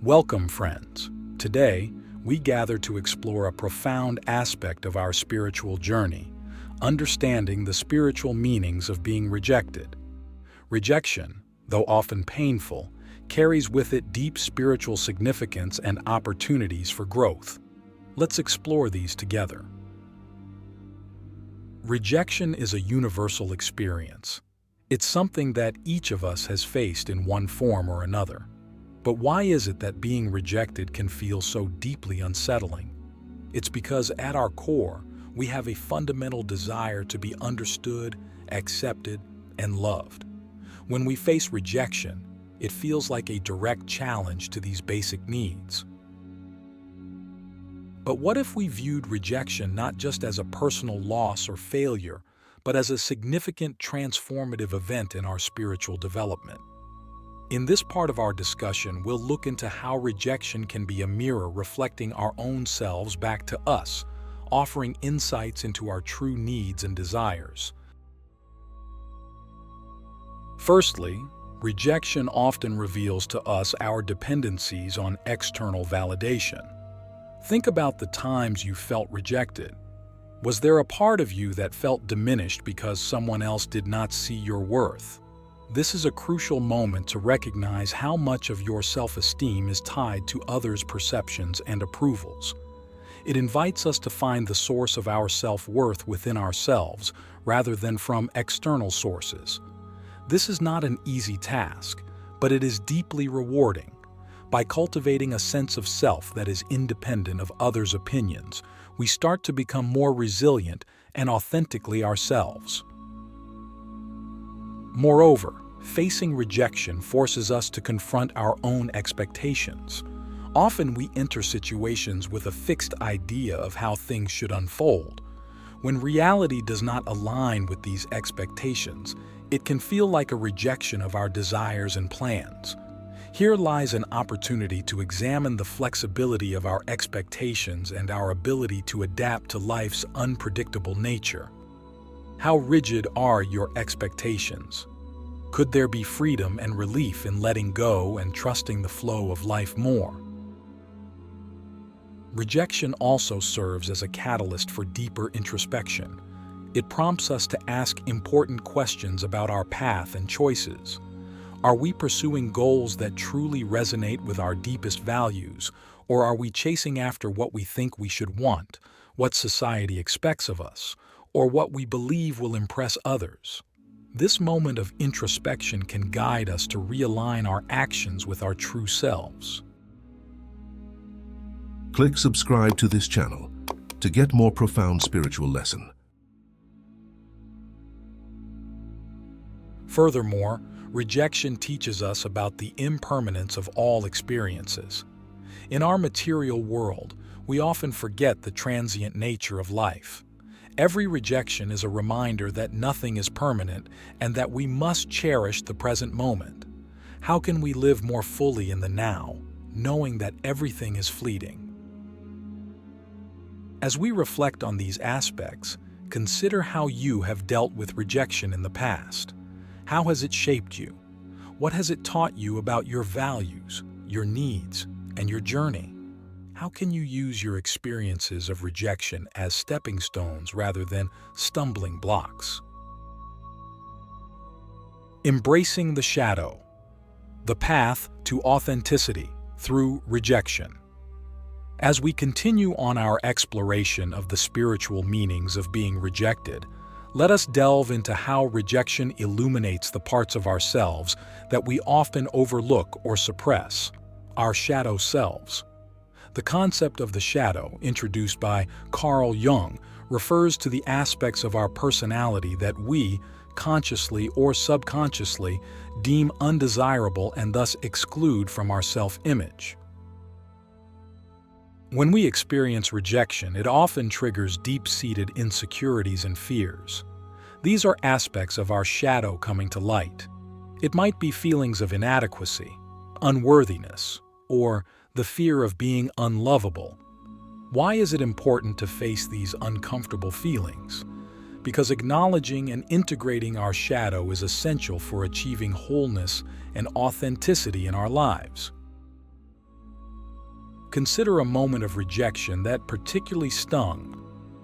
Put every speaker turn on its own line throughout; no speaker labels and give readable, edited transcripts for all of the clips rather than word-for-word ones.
Welcome, friends. Today, we gather to explore a profound aspect of our spiritual journey, understanding the spiritual meanings of being rejected. Rejection, though often painful, carries with it deep spiritual significance and opportunities for growth. Let's explore these together. Rejection is a universal experience. It's something that each of us has faced in one form or another. But why is it that being rejected can feel so deeply unsettling? It's because at our core, we have a fundamental desire to be understood, accepted, and loved. When we face rejection, it feels like a direct challenge to these basic needs. But what if we viewed rejection not just as a personal loss or failure, but as a significant transformative event in our spiritual development? In this part of our discussion, we'll look into how rejection can be a mirror reflecting our own selves back to us, offering insights into our true needs and desires. Firstly, rejection often reveals to us our dependencies on external validation. Think about the times you felt rejected. Was there a part of you that felt diminished because someone else did not see your worth? This is a crucial moment to recognize how much of your self-esteem is tied to others' perceptions and approvals. It invites us to find the source of our self-worth within ourselves rather than from external sources. This is not an easy task, but it is deeply rewarding. By cultivating a sense of self that is independent of others' opinions, we start to become more resilient and authentically ourselves. Moreover, facing rejection forces us to confront our own expectations. Often we enter situations with a fixed idea of how things should unfold. When reality does not align with these expectations, it can feel like a rejection of our desires and plans. Here lies an opportunity to examine the flexibility of our expectations and our ability to adapt to life's unpredictable nature. How rigid are your expectations? Could there be freedom and relief in letting go and trusting the flow of life more? Rejection also serves as a catalyst for deeper introspection. It prompts us to ask important questions about our path and choices. Are we pursuing goals that truly resonate with our deepest values, or are we chasing after what we think we should want, what society expects of us, or what we believe will impress others? This moment of introspection can guide us to realign our actions with our true selves.
Click subscribe to this channel to get more profound spiritual lesson.
Furthermore, rejection teaches us about the impermanence of all experiences. In our material world, we often forget the transient nature of life. Every rejection is a reminder that nothing is permanent and that we must cherish the present moment. How can we live more fully in the now, knowing that everything is fleeting? As we reflect on these aspects, consider how you have dealt with rejection in the past. How has it shaped you? What has it taught you about your values, your needs, and your journey? How can you use your experiences of rejection as stepping stones rather than stumbling blocks? Embracing the shadow, the path to authenticity through rejection. As we continue on our exploration of the spiritual meanings of being rejected, let us delve into how rejection illuminates the parts of ourselves that we often overlook or suppress, our shadow selves. The concept of the shadow, introduced by Carl Jung, refers to the aspects of our personality that we, consciously or subconsciously, deem undesirable and thus exclude from our self-image. When we experience rejection, it often triggers deep-seated insecurities and fears. These are aspects of our shadow coming to light. It might be feelings of inadequacy, unworthiness, or the fear of being unlovable. Why is it important to face these uncomfortable feelings? Because acknowledging and integrating our shadow is essential for achieving wholeness and authenticity in our lives. Consider a moment of rejection that particularly stung.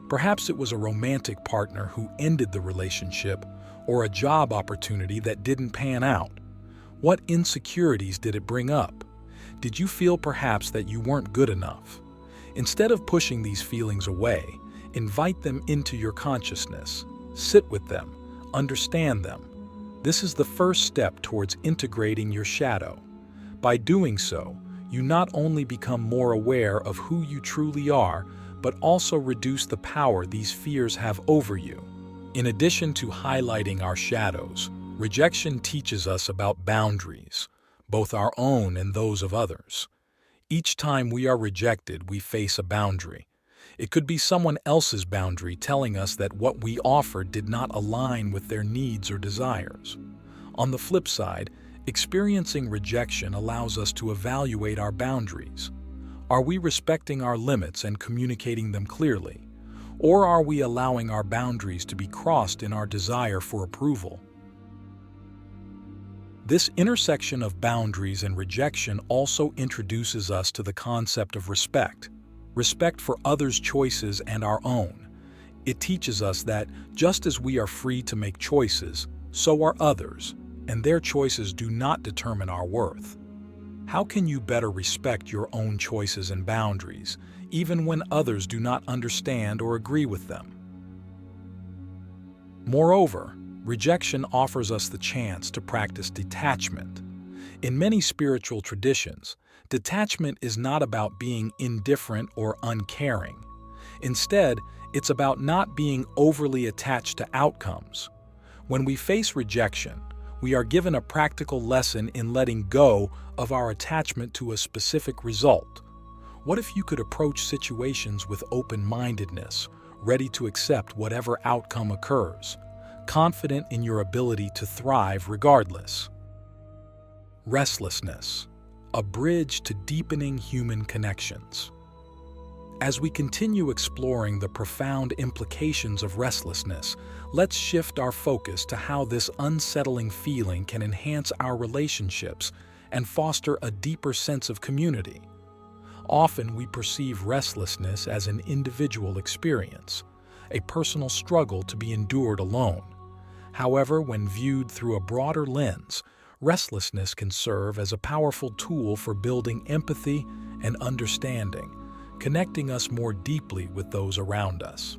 Perhaps it was a romantic partner who ended the relationship, or a job opportunity that didn't pan out. What insecurities did it bring up? Did you feel perhaps that you weren't good enough? Instead of pushing these feelings away, invite them into your consciousness. Sit with them. Understand them. This is the first step towards integrating your shadow. By doing so, you not only become more aware of who you truly are, but also reduce the power these fears have over you. In addition to highlighting our shadows, rejection teaches us about boundaries, both our own and those of others. Each time we are rejected, we face a boundary. It could be someone else's boundary telling us that what we offered did not align with their needs or desires. On the flip side, experiencing rejection allows us to evaluate our boundaries. Are we respecting our limits and communicating them clearly? Or are we allowing our boundaries to be crossed in our desire for approval? This intersection of boundaries and rejection also introduces us to the concept of respect. Respect for others' choices and our own. It teaches us that just as we are free to make choices, so are others, and their choices do not determine our worth. How can you better respect your own choices and boundaries, even when others do not understand or agree with them? Moreover, rejection offers us the chance to practice detachment. In many spiritual traditions, detachment is not about being indifferent or uncaring. Instead, it's about not being overly attached to outcomes. When we face rejection, we are given a practical lesson in letting go of our attachment to a specific result. What if you could approach situations with open-mindedness, ready to accept whatever outcome occurs, confident in your ability to thrive regardless? Restlessness, a bridge to deepening human connections. As we continue exploring the profound implications of restlessness, let's shift our focus to how this unsettling feeling can enhance our relationships and foster a deeper sense of community. Often we perceive restlessness as an individual experience, a personal struggle to be endured alone. However, when viewed through a broader lens, restlessness can serve as a powerful tool for building empathy and understanding, connecting us more deeply with those around us.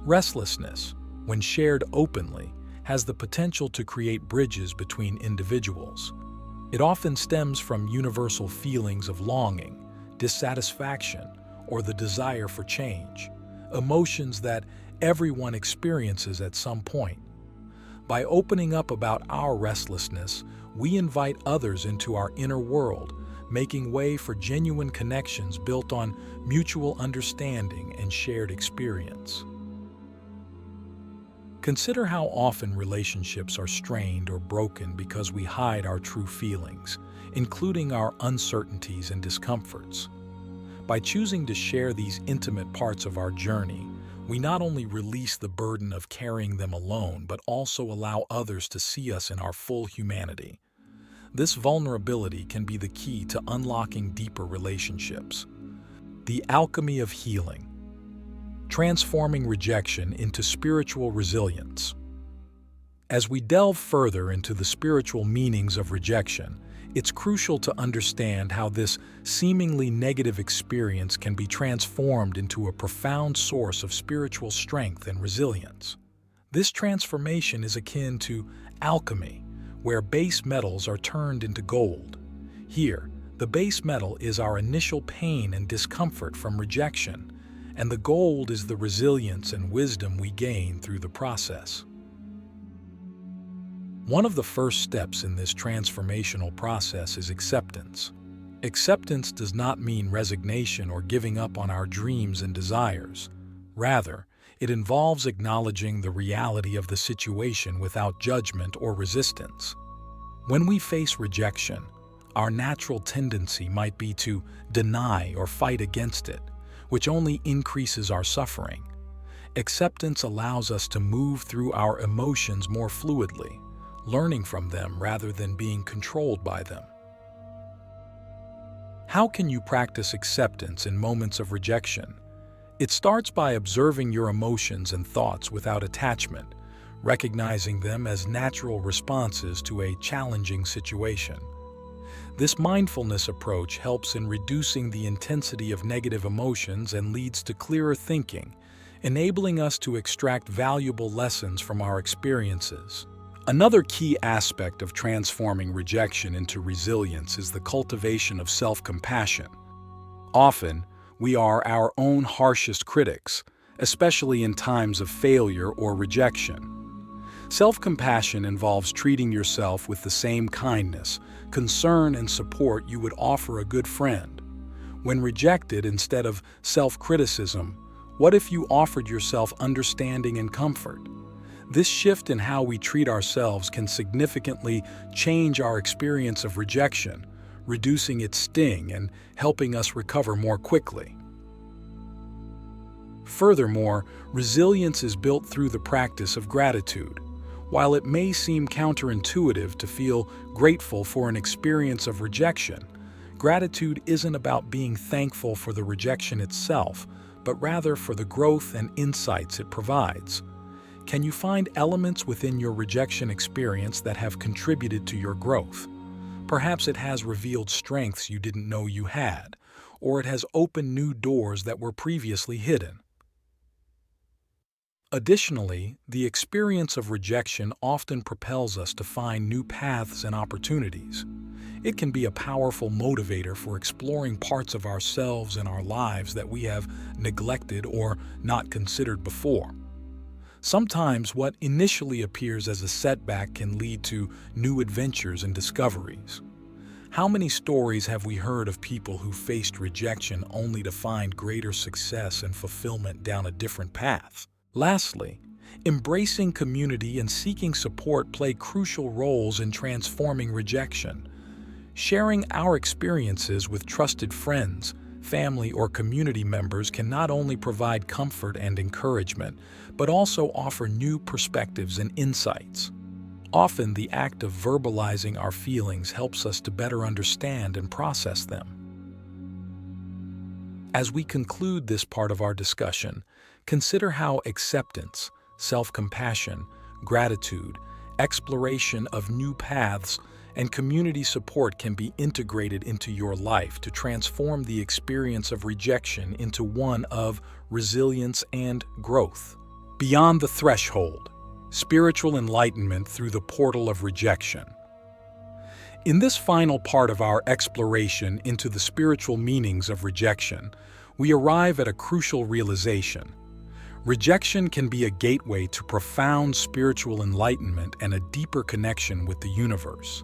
Restlessness, when shared openly, has the potential to create bridges between individuals. It often stems from universal feelings of longing, dissatisfaction, or the desire for change, emotions that everyone experiences at some point. By opening up about our restlessness, we invite others into our inner world, making way for genuine connections built on mutual understanding and shared experience. Consider how often relationships are strained or broken because we hide our true feelings, including our uncertainties and discomforts. By choosing to share these intimate parts of our journey, we not only release the burden of carrying them alone, but also allow others to see us in our full humanity. This vulnerability can be the key to unlocking deeper relationships. The alchemy of healing. Transforming rejection into spiritual resilience. As we delve further into the spiritual meanings of rejection, it's crucial to understand how this seemingly negative experience can be transformed into a profound source of spiritual strength and resilience. This transformation is akin to alchemy, where base metals are turned into gold. Here, the base metal is our initial pain and discomfort from rejection, and the gold is the resilience and wisdom we gain through the process. One of the first steps in this transformational process is acceptance. Acceptance does not mean resignation or giving up on our dreams and desires. Rather, it involves acknowledging the reality of the situation without judgment or resistance. When we face rejection, our natural tendency might be to deny or fight against it, which only increases our suffering. Acceptance allows us to move through our emotions more fluidly, learning from them rather than being controlled by them. How can you practice acceptance in moments of rejection? It starts by observing your emotions and thoughts without attachment, recognizing them as natural responses to a challenging situation. This mindfulness approach helps in reducing the intensity of negative emotions and leads to clearer thinking, enabling us to extract valuable lessons from our experiences. Another key aspect of transforming rejection into resilience is the cultivation of self-compassion. Often, we are our own harshest critics, especially in times of failure or rejection. Self-compassion involves treating yourself with the same kindness, concern, and support you would offer a good friend. When rejected, instead of self-criticism, what if you offered yourself understanding and comfort? This shift in how we treat ourselves can significantly change our experience of rejection, reducing its sting and helping us recover more quickly. Furthermore, resilience is built through the practice of gratitude. While it may seem counterintuitive to feel grateful for an experience of rejection, gratitude isn't about being thankful for the rejection itself, but rather for the growth and insights it provides. Can you find elements within your rejection experience that have contributed to your growth? Perhaps it has revealed strengths you didn't know you had, or it has opened new doors that were previously hidden. Additionally, the experience of rejection often propels us to find new paths and opportunities. It can be a powerful motivator for exploring parts of ourselves and our lives that we have neglected or not considered before. Sometimes what initially appears as a setback can lead to new adventures and discoveries. How many stories have we heard of people who faced rejection only to find greater success and fulfillment down a different path? Lastly, embracing community and seeking support play crucial roles in transforming rejection. Sharing our experiences with trusted friends, family, or community members can not only provide comfort and encouragement, but also offer new perspectives and insights. Often, the act of verbalizing our feelings helps us to better understand and process them. As we conclude this part of our discussion, consider how acceptance, self-compassion, gratitude, exploration of new paths, and community support can be integrated into your life to transform the experience of rejection into one of resilience and growth. Beyond the threshold, spiritual enlightenment through the portal of rejection. In this final part of our exploration into the spiritual meanings of rejection, we arrive at a crucial realization. Rejection can be a gateway to profound spiritual enlightenment and a deeper connection with the universe.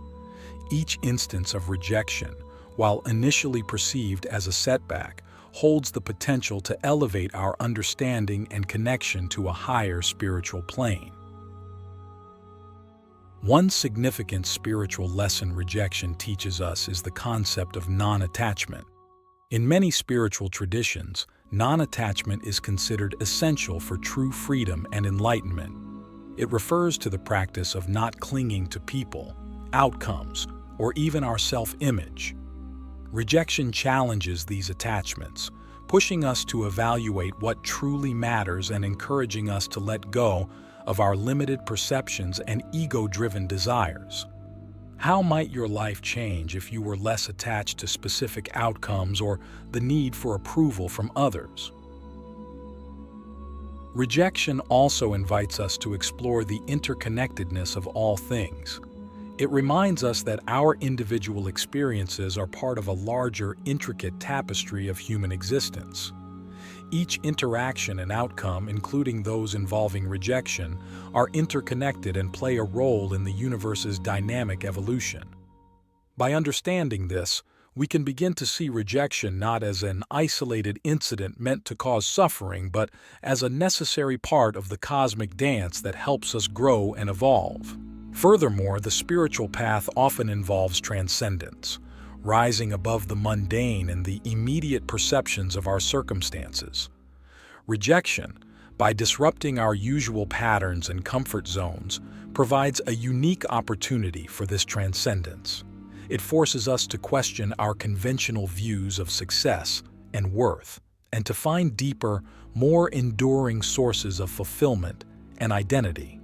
Each instance of rejection, while initially perceived as a setback, holds the potential to elevate our understanding and connection to a higher spiritual plane. One significant spiritual lesson rejection teaches us is the concept of non-attachment. In many spiritual traditions, non-attachment is considered essential for true freedom and enlightenment. It refers to the practice of not clinging to people, outcomes, or even our self-image. Rejection challenges these attachments, pushing us to evaluate what truly matters and encouraging us to let go of our limited perceptions and ego-driven desires. How might your life change if you were less attached to specific outcomes or the need for approval from others? Rejection also invites us to explore the interconnectedness of all things. It reminds us that our individual experiences are part of a larger, intricate tapestry of human existence. Each interaction and outcome, including those involving rejection, are interconnected and play a role in the universe's dynamic evolution. By understanding this, we can begin to see rejection not as an isolated incident meant to cause suffering, but as a necessary part of the cosmic dance that helps us grow and evolve. Furthermore, the spiritual path often involves transcendence, rising above the mundane and the immediate perceptions of our circumstances. Rejection, by disrupting our usual patterns and comfort zones, provides a unique opportunity for this transcendence. It forces us to question our conventional views of success and worth, and to find deeper, more enduring sources of fulfillment and identity.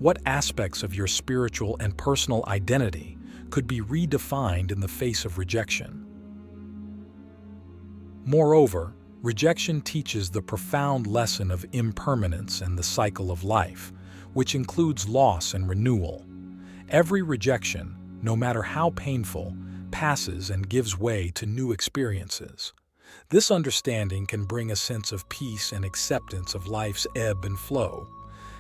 What aspects of your spiritual and personal identity could be redefined in the face of rejection? Moreover, rejection teaches the profound lesson of impermanence and the cycle of life, which includes loss and renewal. Every rejection, no matter how painful, passes and gives way to new experiences. This understanding can bring a sense of peace and acceptance of life's ebb and flow.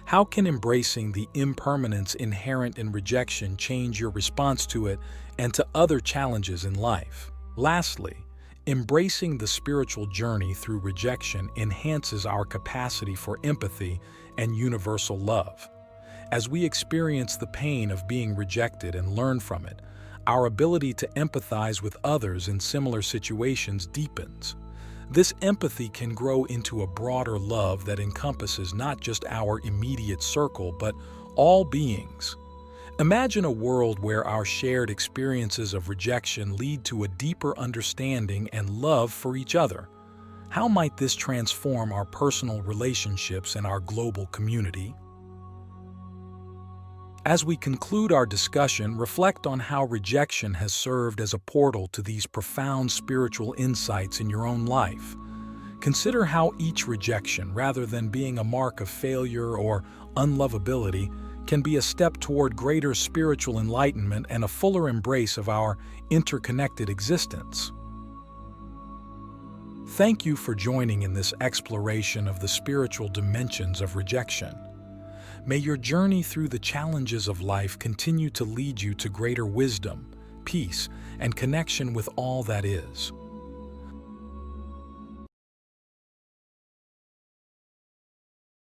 How can embracing the impermanence inherent in rejection change your response to it and to other challenges in life? Lastly, embracing the spiritual journey through rejection enhances our capacity for empathy and universal love. As we experience the pain of being rejected and learn from it, our ability to empathize with others in similar situations deepens. This empathy can grow into a broader love that encompasses not just our immediate circle, but all beings. Imagine a world where our shared experiences of rejection lead to a deeper understanding and love for each other. How might this transform our personal relationships and our global community? As we conclude our discussion, reflect on how rejection has served as a portal to these profound spiritual insights in your own life. Consider how each rejection, rather than being a mark of failure or unlovability, can be a step toward greater spiritual enlightenment and a fuller embrace of our interconnected existence. Thank you for joining in this exploration of the spiritual dimensions of rejection. May your journey through the challenges of life continue to lead you to greater wisdom, peace, and connection with all that is.